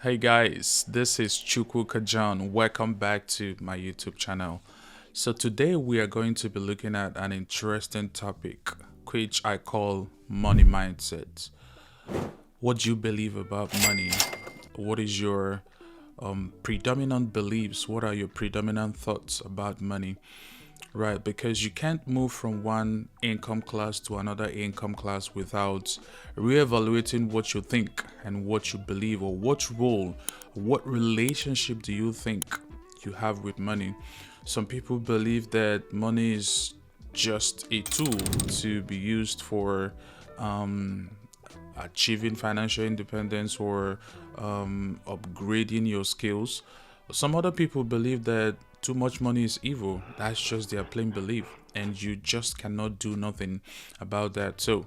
Hey guys, this is Chukwu Kajan. Welcome back to my YouTube channel. So today we are going to be looking at an interesting topic, which I call money mindset. What do you believe about money? What is your predominant beliefs? What are your predominant thoughts about money? Right, because you can't move from one income class to another income class without reevaluating what you think and what you believe, or what role, what relationship do you think you have with money. Some people believe that money is just a tool to be used for achieving financial independence or upgrading your skills. Some other people believe that too much money is evil. That's just their plain belief, and you just cannot do nothing about that. So,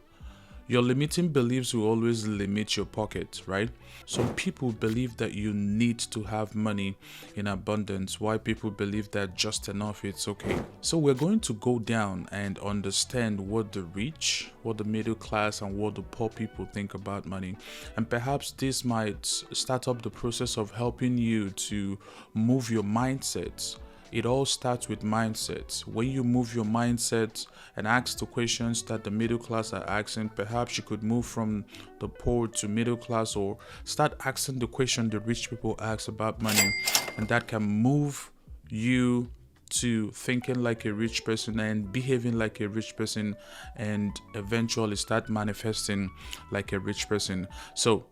your limiting beliefs will always limit your pocket, right? Some people believe that you need to have money in abundance, while people believe that just enough it's okay. So we're going to go down and understand what the rich, what the middle class, and what the poor people think about money. And perhaps this might start up the process of helping you to move your mindset. It all starts with mindset. When you move your mindset and ask the questions that the middle class are asking, perhaps you could move from the poor to middle class, or start asking the question the rich people ask about money, and that can move you to thinking like a rich person and behaving like a rich person, and eventually start manifesting like a rich person. So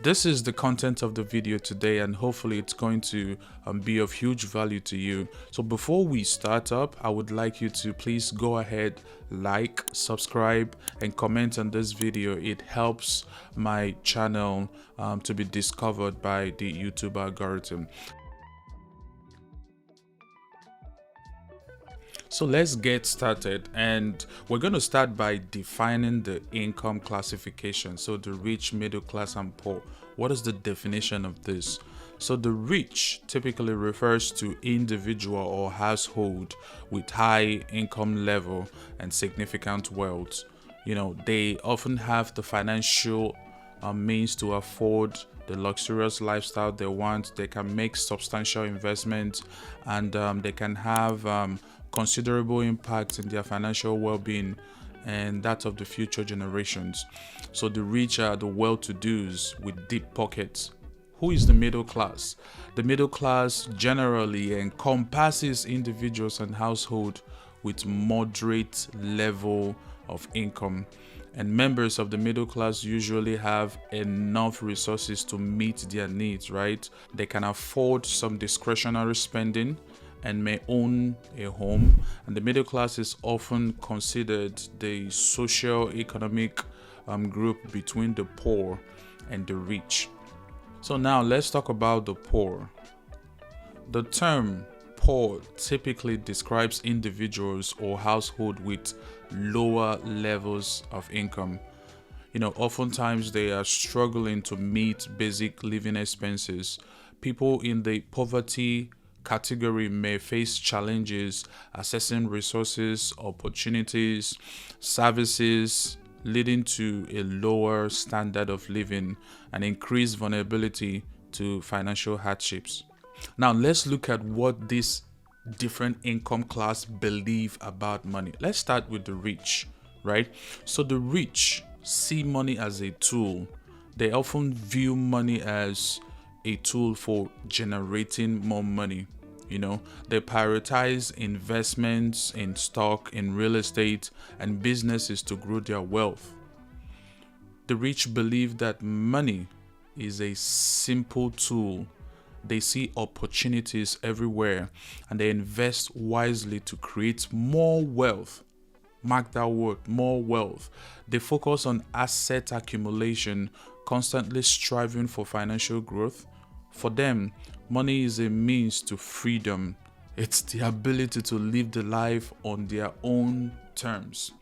this is the content of the video today, and hopefully it's going to be of huge value to you. So before we start up, I would like you to please go ahead, like, subscribe, and comment on this video. It helps my channel to be discovered by the YouTube algorithm. So let's get started, and we're going to start by defining the income classification. So the rich, middle class, and poor. What is the definition of this? So the rich typically refers to individual or household with high income level and significant wealth. They often have the financial means to afford the luxurious lifestyle they want. They can make substantial investments, and they can have considerable impact in their financial well-being and that of the future generations. So the rich are the well-to-dos with deep pockets. Who is the middle class? The middle class generally encompasses individuals and households with moderate level of income. And members of the middle class usually have enough resources to meet their needs, right? They can afford some discretionary spending and may own a home. And the middle class is often considered the socio-economic group between the poor and the rich. So now let's talk about the poor. The term poor typically describes individuals or households with lower levels of income. Oftentimes they are struggling to meet basic living expenses. People in the poverty category may face challenges accessing resources, opportunities, services, leading to a lower standard of living and increased vulnerability to financial hardships. Now let's look at what these different income class believe about money. Let's start with the rich, right? So the rich see money as a tool. They often view money as a tool for generating more money. They prioritize investments in stock, in real estate, and businesses to grow their wealth. The rich believe that money is a simple tool. They see opportunities everywhere, and they invest wisely to create more wealth. Mark that word, more wealth. They focus on asset accumulation, constantly striving for financial growth. For them, money is a means to freedom. It's the ability to live the life on their own terms.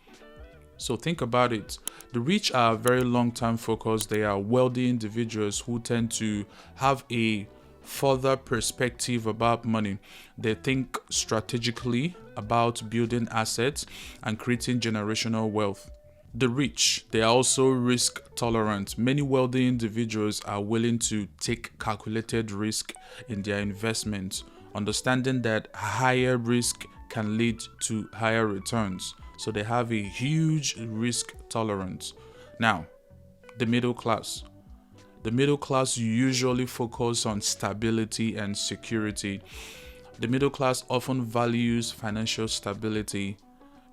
So think about it. The rich are very long-term focused. They are wealthy individuals who tend to have a further perspective about money. They think strategically about building assets and creating generational wealth. The rich, they are also risk tolerant. Many wealthy individuals are willing to take calculated risk in their investments, understanding that higher risk can lead to higher returns. So they have a huge risk tolerance. Now, the middle class. The middle class usually focus on stability and security. The middle class often values financial stability.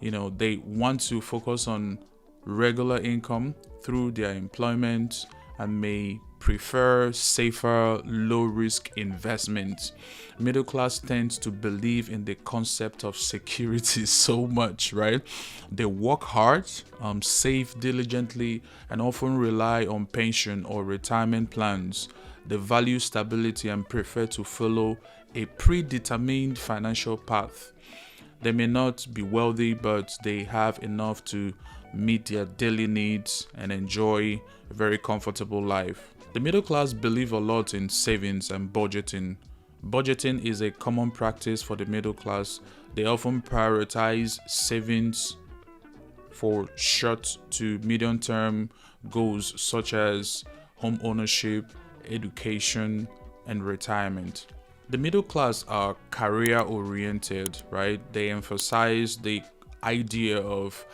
They want to focus on regular income through their employment and may prefer safer, low risk investments. Middle class tends to believe in the concept of security so much, right? They work hard, save diligently, and often rely on pension or retirement plans. They value stability and prefer to follow a predetermined financial path. They may not be wealthy, but they have enough to meet their daily needs and enjoy a very comfortable life. The middle class believe a lot in savings and budgeting. Budgeting is a common practice for the middle class. They often prioritize savings for short to medium term goals such as home ownership, education, and retirement. The middle class are career oriented, right? They emphasize the idea of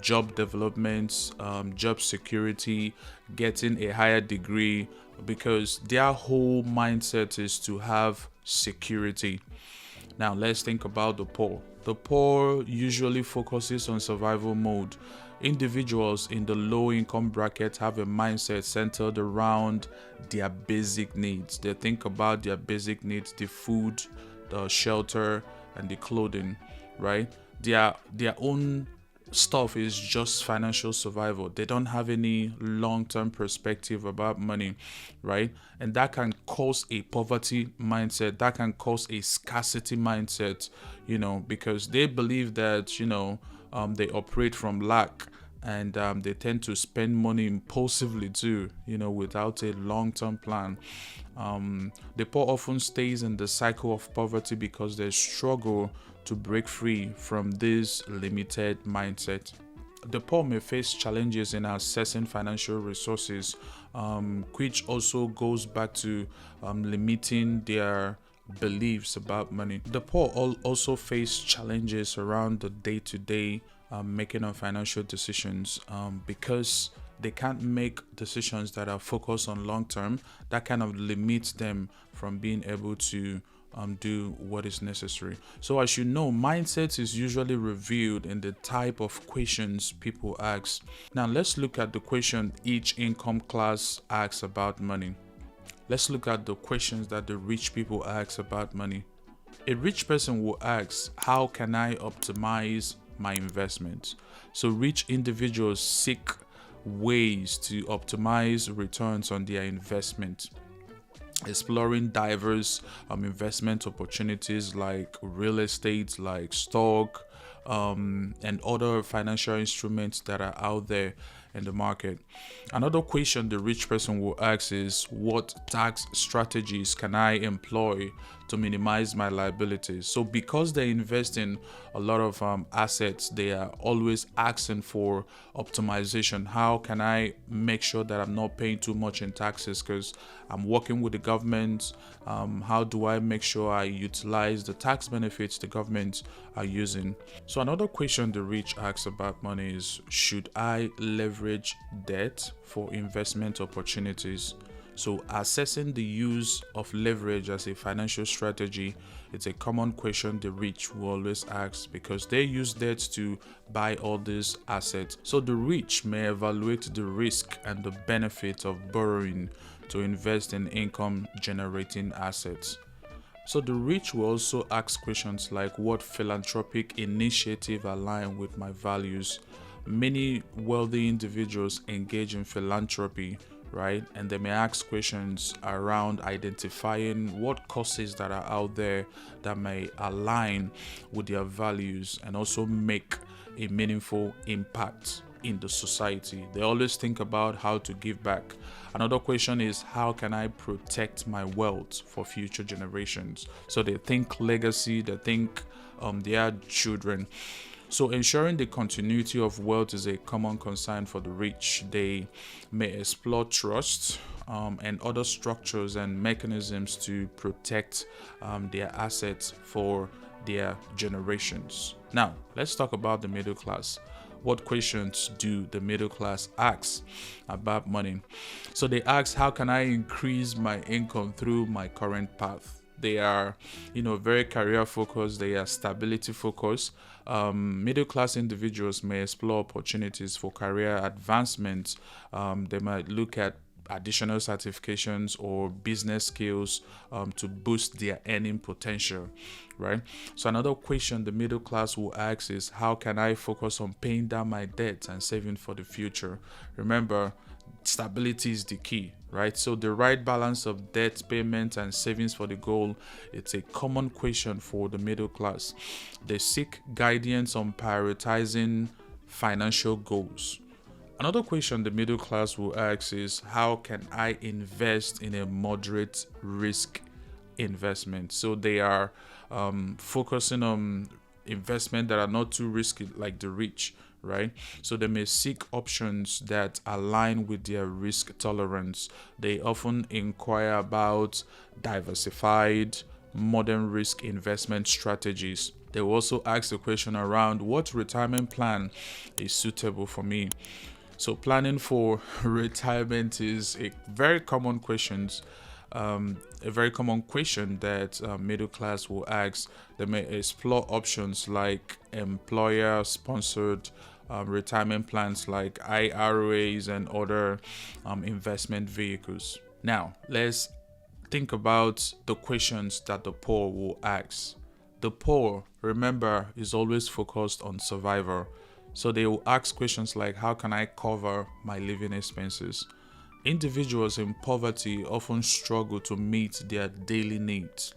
job development, job security, getting a higher degree, because their whole mindset is to have security. Now let's think about the poor. The poor usually focuses on survival mode. Individuals in the low income bracket have a mindset centered around their basic needs. They think about their basic needs: the food, the shelter, and the clothing, right? Their own stuff is just financial survival. They don't have any long-term perspective about money, right? And that can cause a poverty mindset, that can cause a scarcity mindset, because they believe that they operate from lack, and they tend to spend money impulsively too, without a long-term plan. The poor often stays in the cycle of poverty because they struggle to break free from this limited mindset. The poor may face challenges in accessing financial resources, which also goes back to limiting their beliefs about money. The poor also face challenges around the day-to-day making of financial decisions, because they can't make decisions that are focused on long term. That kind of limits them from being able to do what is necessary. So as you know, mindset is usually revealed in the type of questions people ask. Now let's look at the question each income class asks about money. Let's look at the questions that the rich people ask about money. A rich person will ask, how can I optimize my investments? So rich individuals seek ways to optimize returns on their investment, exploring diverse investment opportunities like real estate, like stock, and other financial instruments that are out there in the market. Another question the rich person will ask is, what tax strategies can I employ to minimize my liabilities? So because they invest in a lot of assets, they are always asking for optimization. How can I make sure that I'm not paying too much in taxes because I'm working with the government? How do I make sure I utilize the tax benefits the government are using? So another question the rich asks about money is, should I leverage debt for investment opportunities? So assessing the use of leverage as a financial strategy, it's a common question the rich will always ask because they use debt to buy all these assets. So the rich may evaluate the risk and the benefit of borrowing to invest in income generating assets. So the rich will also ask questions like, what philanthropic initiative align with my values? Many wealthy individuals engage in philanthropy, right? And they may ask questions around identifying what causes that are out there that may align with their values and also make a meaningful impact in the society. They always think about how to give back. Another question is, how can I protect my wealth for future generations? So they think legacy, they think their children. So, ensuring the continuity of wealth is a common concern for the rich. They may explore trust and other structures and mechanisms to protect their assets for their generations. Now, let's talk about the middle class. What questions do the middle class ask about money? So they ask, how can I increase my income through my current path? They are, very career focused. They are stability focused. Middle class individuals may explore opportunities for career advancement. They might look at additional certifications or business skills to boost their earning potential, right? So another question the middle class will ask is, how can I focus on paying down my debts and saving for the future? Remember, stability is the key, right? So the right balance of debt payment and savings for the goal, it's a common question for the middle class. They seek guidance on prioritizing financial goals. Another question the middle class will ask is, how can I invest in a moderate risk investment? So they are focusing on investment that are not too risky like the rich, right? So they may seek options that align with their risk tolerance. They often inquire about diversified modern risk investment strategies. They will also ask the question around, what retirement plan is suitable for me? So planning for retirement is a very common question that middle class will ask. They may explore options like employer-sponsored retirement plans like IRAs and other investment vehicles. Now, let's think about the questions that the poor will ask. The poor, remember, is always focused on survival. So they will ask questions like, how can I cover my living expenses? Individuals in poverty often struggle to meet their daily needs.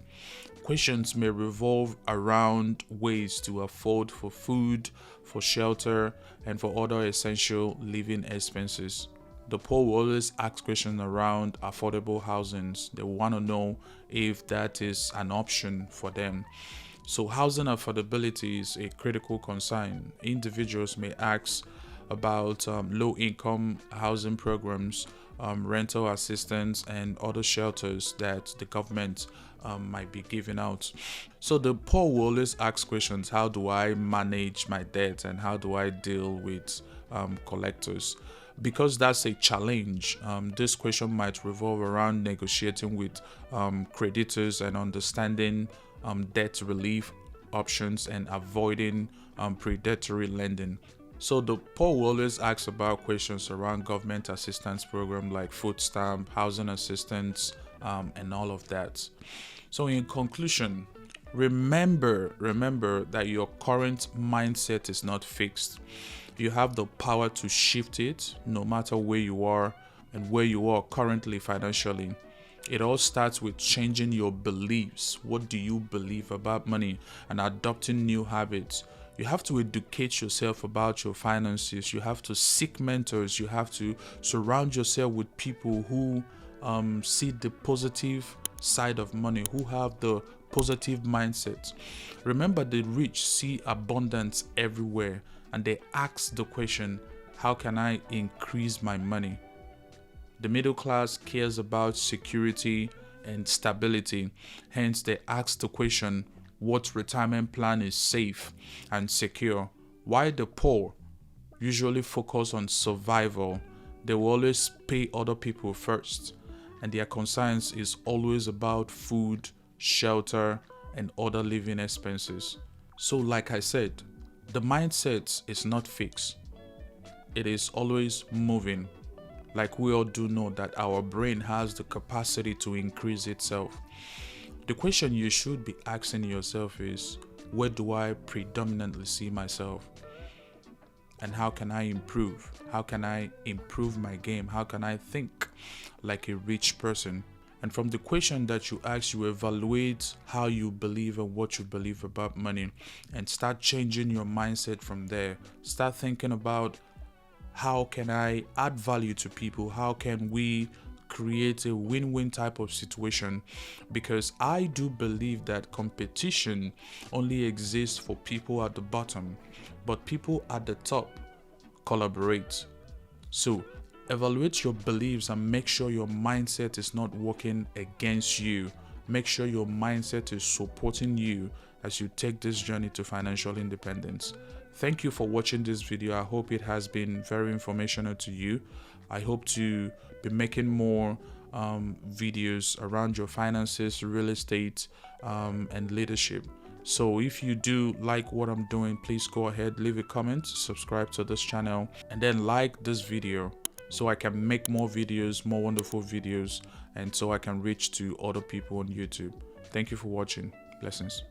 Questions may revolve around ways to afford for food, for shelter, and for other essential living expenses. The poor will always ask questions around affordable housings. They want to know if that is an option for them. So housing affordability is a critical concern. Individuals may ask about low-income housing programs, rental assistance, and other shelters that the government might be giving out. So the poor will always ask questions: how do I manage my debt, and how do I deal with collectors? Because that's a challenge, this question might revolve around negotiating with creditors and understanding debt relief options and avoiding predatory lending. So the poor will always ask about questions around government assistance program like food stamp, housing assistance, and all of that. So in conclusion, remember that your current mindset is not fixed. You have the power to shift it no matter where you are and where you are currently financially. It all starts with changing your beliefs. What do you believe about money? And adopting new habits. You have to educate yourself about your finances. You have to seek mentors. You have to surround yourself with people who see the positive side of money, who have the positive mindset. Remember, the rich see abundance everywhere and they ask the question, how can I increase my money? The middle class cares about security and stability. Hence, they ask the question, what retirement plan is safe and secure? While the poor usually focus on survival, they will always pay other people first. And their concerns is always about food, shelter, and other living expenses. So like I said, the mindset is not fixed. It is always moving. Like we all do know that our brain has the capacity to increase itself. The question you should be asking yourself is, where do I predominantly see myself? And how can I improve? How can I improve my game? How can I think like a rich person? And from the question that you ask, you evaluate how you believe and what you believe about money and start changing your mindset from there. Start thinking about, how can I add value to people? How can we create a win-win type of situation, because I do believe that competition only exists for people at the bottom, but people at the top collaborate. So evaluate your beliefs and make sure your mindset is not working against you. Make sure your mindset is supporting you as you take this journey to financial independence. Thank you for watching this video. I hope it has been very informational to you. I hope to be making more videos around your finances, real estate, and leadership. So if you do like what I'm doing, please go ahead, leave a comment, subscribe to this channel, and then like this video so I can make more videos, more wonderful videos, and so I can reach to other people on YouTube. Thank you for watching. Blessings.